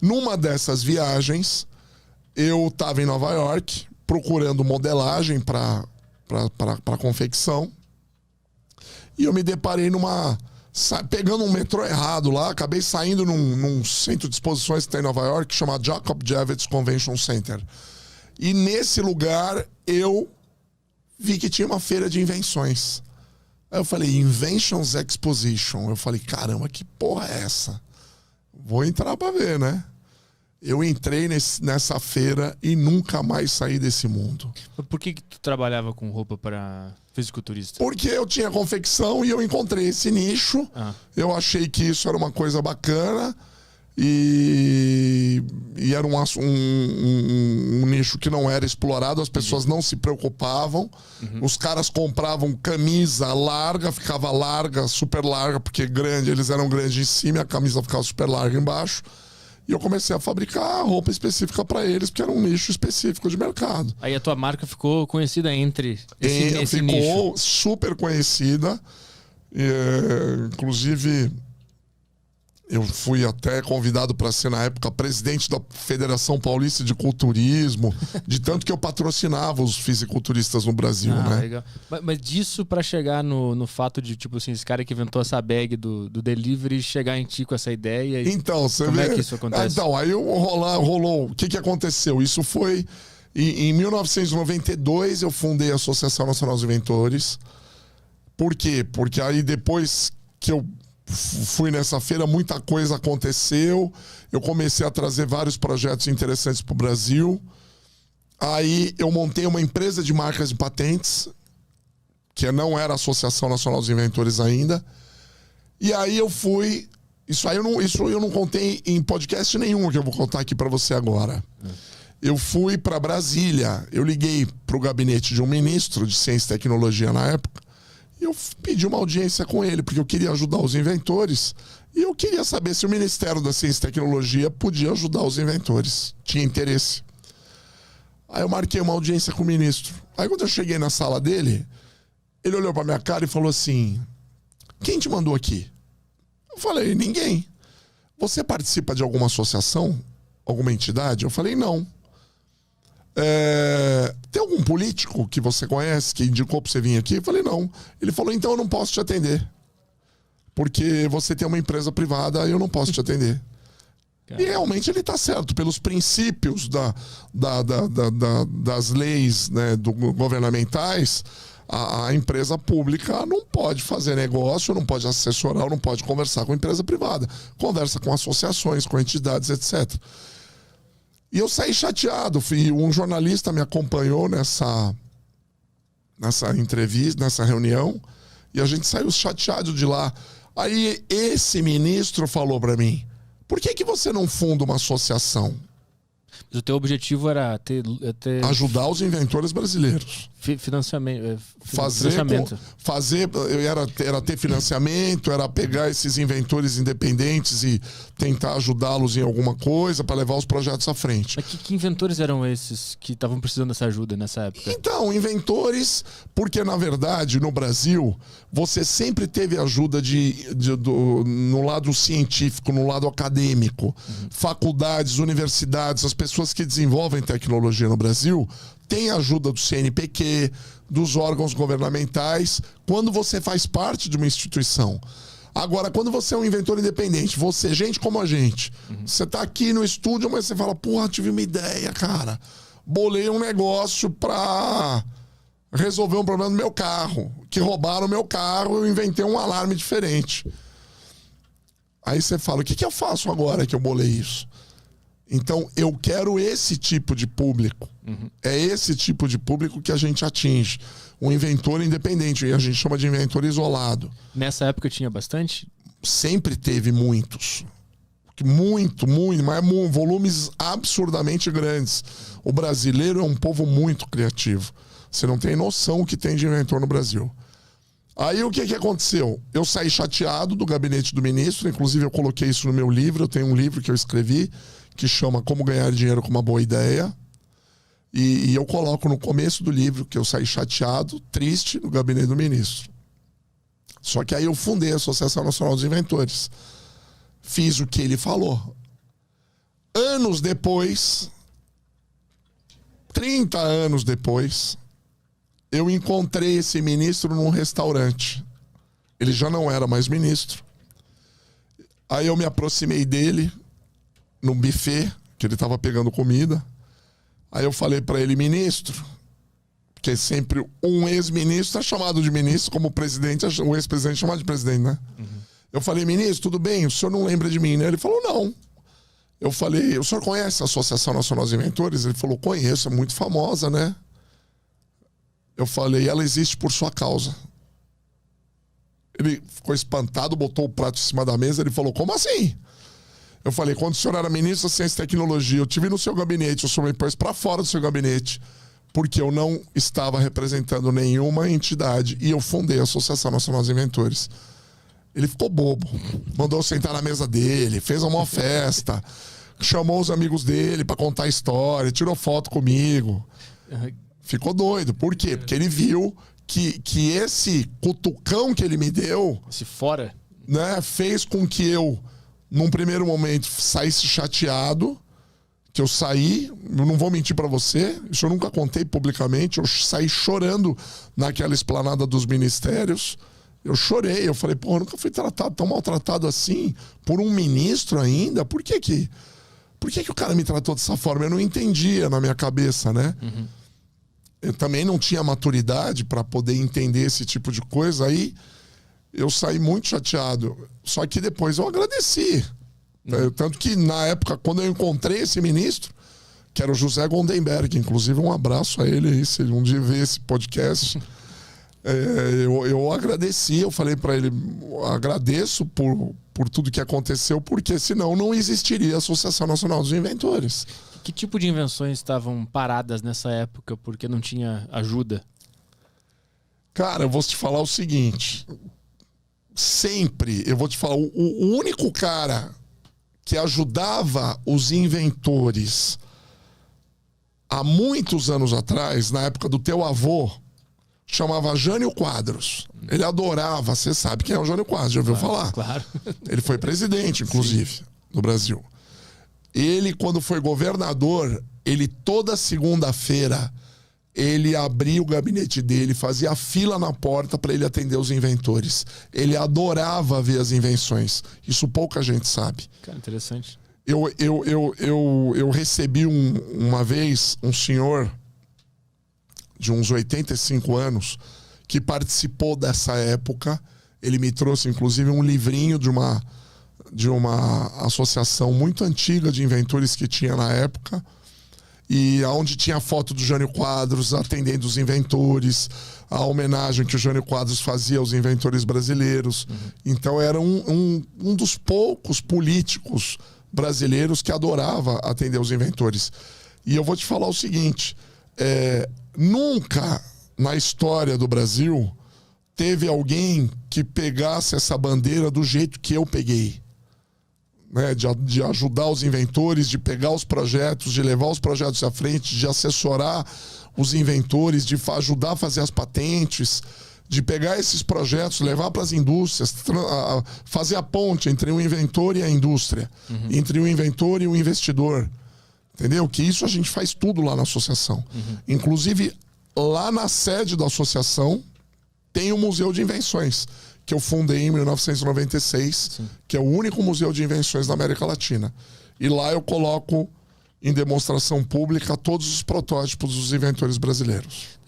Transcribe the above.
Numa dessas viagens, eu estava em Nova York procurando modelagem para confecção. E eu me deparei pegando um metrô errado lá, acabei saindo num centro de exposições que tem em Nova York, chamado Jacob Javits Convention Center. E nesse lugar eu vi que tinha uma feira de invenções. Aí eu falei, Inventions Exposition. Eu falei, caramba, que porra é essa? Vou entrar pra ver, né? Eu entrei nessa feira e nunca mais saí desse mundo. Por que tu trabalhava com roupa para fisiculturista? Porque eu tinha confecção e eu encontrei esse nicho. Eu achei que isso era uma coisa bacana. E era um nicho que não era explorado, as pessoas não se preocupavam. Os caras compravam camisa larga, ficava larga, super larga, porque eles eram grandes em cima e a camisa ficava super larga embaixo. E eu comecei a fabricar roupa específica para eles, porque era um nicho específico de mercado. Aí a tua marca ficou conhecida entre esse nicho. Ficou super conhecida. Inclusive, eu fui até convidado para ser, na época, presidente da Federação Paulista de Culturismo, de tanto que eu patrocinava os fisiculturistas no Brasil, né? Legal. Mas disso para chegar no fato de, tipo assim, esse cara que inventou essa bag do delivery chegar em ti com essa ideia. Então, você como vê... é que isso acontece? Então, aí rolou. O que aconteceu? Isso foi... Em 1992, eu fundei a Associação Nacional dos Inventores. Por quê? Porque aí depois que eu fui nessa feira, muita coisa aconteceu. Eu comecei a trazer vários projetos interessantes para o Brasil. Aí eu montei uma empresa de marcas e patentes, que não era a Associação Nacional dos Inventores ainda. E aí eu fui... Isso eu não contei em podcast nenhum, que eu vou contar aqui para você agora. Eu fui para Brasília. Eu liguei para o gabinete de um ministro de Ciência e Tecnologia na época. Eu pedi uma audiência com ele, porque eu queria ajudar os inventores. E eu queria saber se o Ministério da Ciência e Tecnologia podia ajudar os inventores. Tinha interesse. Aí eu marquei uma audiência com o ministro. Aí quando eu cheguei na sala dele, ele olhou pra minha cara e falou assim, quem te mandou aqui? Eu falei, ninguém. Você participa de alguma associação? Alguma entidade? Eu falei, não. Tem algum político que você conhece que indicou pra você vir aqui? Eu falei, não. Ele falou, então eu não posso te atender. Porque você tem uma empresa privada e eu não posso te atender. E realmente ele tá certo. Pelos princípios das leis, né, governamentais, a empresa pública não pode fazer negócio, não pode assessorar, não pode conversar com a empresa privada. Conversa com associações, com entidades, etc. E eu saí chateado. Um jornalista me acompanhou nessa entrevista, nessa reunião, e a gente saiu chateado de lá. Aí esse ministro falou para mim, por que você não funda uma associação? Mas o teu objetivo era ter ajudar os inventores brasileiros. Financiamento. Era ter financiamento, era pegar esses inventores independentes e tentar ajudá-los em alguma coisa para levar os projetos à frente. Mas que inventores eram esses que estavam precisando dessa ajuda nessa época? Então, inventores, porque na verdade no Brasil você sempre teve ajuda no lado científico, no lado acadêmico. Faculdades, universidades, as pessoas que desenvolvem tecnologia no Brasil tem ajuda do CNPq, dos órgãos governamentais, quando você faz parte de uma instituição. Agora, quando você é um inventor independente, gente como a gente, você tá aqui no estúdio, mas você fala, porra, tive uma ideia, cara. Bolei um negócio pra resolver um problema do meu carro. Que roubaram o meu carro, eu inventei um alarme diferente. Aí você fala, o que eu faço agora que eu bolei isso? Então, eu quero esse tipo de público. É esse tipo de público que a gente atinge. Um inventor independente, e a gente chama de inventor isolado. Nessa época tinha bastante? Sempre teve muitos. Muito, mas volumes absurdamente grandes. O brasileiro é um povo muito criativo. Você não tem noção o que tem de inventor no Brasil. Aí o que aconteceu? Eu saí chateado do gabinete do ministro, inclusive eu coloquei isso no meu livro, eu tenho um livro que eu escrevi, que chama Como Ganhar Dinheiro com uma Boa Ideia. E eu coloco no começo do livro que eu saí chateado, triste, no gabinete do ministro. Só que aí eu fundei a Associação Nacional dos Inventores. Fiz o que ele falou. anos depois, 30 anos depois, eu encontrei esse ministro num restaurante. Ele já não era mais ministro. Aí eu me aproximei dele num buffet, que ele estava pegando comida. Aí eu falei para ele, ministro, porque sempre um ex-ministro é chamado de ministro, como o presidente, o ex-presidente é chamado de presidente, né? Uhum. Eu falei, ministro, tudo bem? O senhor não lembra de mim, né? Ele falou, não. Eu falei, o senhor conhece a Associação Nacional dos Inventores? Ele falou, conheço, é muito famosa, né? Eu falei, ela existe por sua causa. Ele ficou espantado, botou o prato em cima da mesa, ele falou, como assim? Eu falei, quando o senhor era ministro da Ciência e Tecnologia, eu estive no seu gabinete, o senhor me pôs para fora do seu gabinete, porque eu não estava representando nenhuma entidade e eu fundei a Associação Nacional dos Inventores. Ele ficou bobo, mandou eu sentar na mesa dele, fez uma festa, chamou os amigos dele para contar a história, tirou foto comigo. Ficou doido. Por quê? Porque ele viu que esse cutucão que ele me deu... Esse fora? Né, fez com que eu, num primeiro momento, saísse chateado. Que eu saí, eu não vou mentir pra você, isso eu nunca contei publicamente, eu saí chorando naquela esplanada dos ministérios. Eu chorei, eu falei, pô, eu nunca fui tratado tão maltratado assim por um ministro ainda. Por que o cara me tratou dessa forma? Eu não entendia na minha cabeça, né? Uhum. Eu também não tinha maturidade para poder entender esse tipo de coisa. Aí eu saí muito chateado. Só que depois eu agradeci. Tanto que na época, quando eu encontrei esse ministro, que era o José Gondenberg, inclusive um abraço a ele aí, se ele um dia ver esse podcast, eu agradeci, eu falei para ele, agradeço por tudo que aconteceu, porque senão não existiria a Associação Nacional dos Inventores. Que tipo de invenções estavam paradas nessa época porque não tinha ajuda? Cara, eu vou te falar o seguinte. Sempre, eu vou te falar, o único cara que ajudava os inventores há muitos anos atrás, na época do teu avô, chamava Jânio Quadros. Ele adorava, você sabe quem é o Jânio Quadros, já ouviu falar? Claro. Ele foi presidente, inclusive, no Brasil. Ele, quando foi governador, ele toda segunda-feira, ele abria o gabinete dele, fazia fila na porta para ele atender os inventores. Ele adorava ver as invenções. Isso pouca gente sabe. Cara, interessante. Eu recebi uma vez um senhor de uns 85 anos que participou dessa época. Ele me trouxe, inclusive, um livrinho de uma associação muito antiga de inventores que tinha na época, e onde tinha a foto do Jânio Quadros atendendo os inventores, a homenagem que o Jânio Quadros fazia aos inventores brasileiros. Uhum. Então era um dos poucos políticos brasileiros que adorava atender os inventores. E eu vou te falar o seguinte, nunca na história do Brasil teve alguém que pegasse essa bandeira do jeito que eu peguei. Né, de ajudar os inventores, de pegar os projetos, de levar os projetos à frente, de assessorar os inventores, de ajudar a fazer as patentes, de pegar esses projetos, levar para as indústrias, fazer a ponte entre o inventor e a indústria, entre o inventor e o investidor. Entendeu? Que isso a gente faz tudo lá na associação. Inclusive, lá na sede da associação tem o Museu de Invenções, que eu fundei em 1996, Sim. que é o único museu de invenções da América Latina. E lá eu coloco em demonstração pública todos os protótipos dos inventores brasileiros.